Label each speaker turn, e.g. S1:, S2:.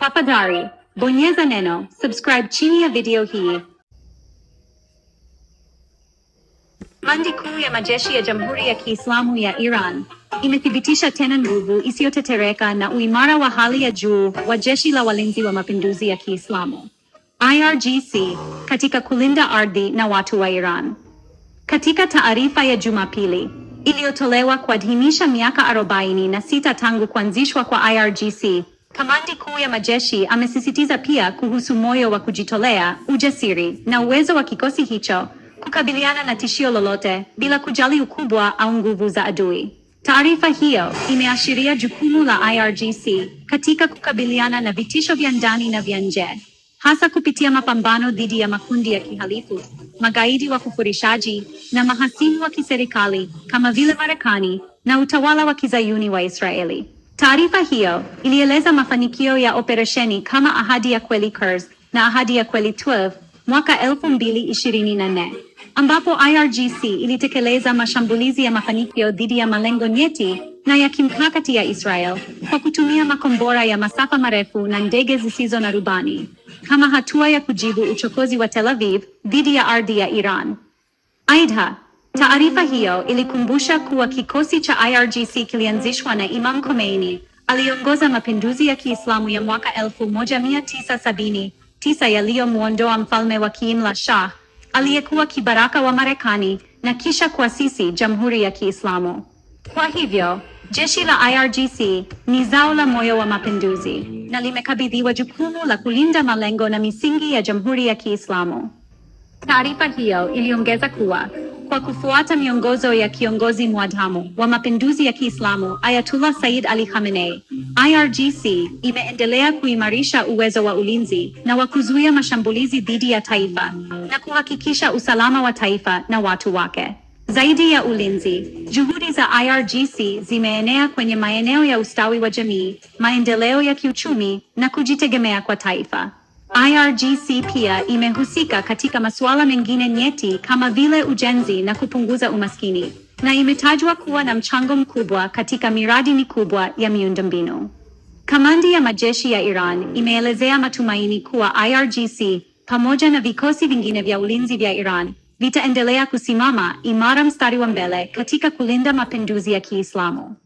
S1: Tafadhali, bonyeza neno subscribe chini ya video hii. Kamandi kuu ya majeshi ya Jamhuri ya Kiislamu ya Iran imethibitisha tena nguvu isiyotetereka na uimara wa hali ya juu wa Jeshi la Walinzi wa Mapinduzi ya Kiislamu IRGC katika kulinda ardhi na watu wa Iran. Katika taarifa ya Jumapili iliyotolewa kuadhimisha miaka 46 tangu kuanzishwa kwa IRGC, Kamandi kuu ya majeshi amesisitiza pia kuhusu moyo wa kujitolea, ujasiri na uwezo wa kikosi hicho kukabiliana na tishio lolote bila kujali ukubwa au nguvu za adui. Taarifa hiyo imeashiria jukumu la IRGC katika kukabiliana na vitisho vya ndani na vya nje, hasa kupitia mapambano dhidi ya makundi ya kihalifu, magaidi wa kufurishaji na mahasimu wa kiserikali kama vile Marekani na utawala wa kizayuni wa Israeli. Taarifa hiyo ilieleza mafanikio ya operesheni kama Ahadi ya Kweli Quds na Ahadi ya Kweli 12 mwaka 2024, ambapo IRGC ilitekeleza mashambulizi ya mafanikio dhidi ya malengo nyeti na ya kimkakati ya Israel kwa kutumia makombora ya masafa marefu na ndege zisizo na rubani, kama hatua ya kujibu uchokozi wa Tel Aviv dhidi ya ardhi ya Iran. Aidha, taarifa hiyo ilikumbusha kuwa kikosi cha IRGC kilianzishwa na Imam Khomeini, aliongoza mapinduzi ya Kiislamu ya mwaka 1979 yaliyomuondoa mfalme wa kiimla Shah, aliyekuwa kibaraka wa Marekani, na kisha kuasisi Jamhuri ya Kiislamu. Kwa hivyo, jeshi la IRGC ni zao la moyo wa mapinduzi na limekabidhiwa jukumu la kulinda malengo na misingi ya Jamhuri ya Kiislamu. Taarifa hiyo iliongeza kuwa kwa kufuata miongozo ya kiongozi mwadhamu wa mapinduzi ya Kiislamu Ayatullah Sayyid Ali Khamenei, IRGC imeendelea kuimarisha uwezo wa ulinzi na wa kuzuia mashambulizi dhidi ya taifa na kuhakikisha usalama wa taifa na watu wake. Zaidi ya ulinzi, juhudi za IRGC zimeenea kwenye maeneo ya ustawi wa jamii, maendeleo ya kiuchumi na kujitegemea kwa taifa. IRGC pia imehusika katika masuala mengine nyeti kama vile ujenzi na kupunguza umaskini, na imetajwa kuwa na mchango mkubwa katika miradi mikubwa ya miundombinu. Kamandi ya majeshi ya Iran imeelezea matumaini kuwa IRGC pamoja na vikosi vingine vya ulinzi vya Iran vitaendelea kusimama imara mstari wa mbele katika kulinda mapinduzi ya Kiislamu.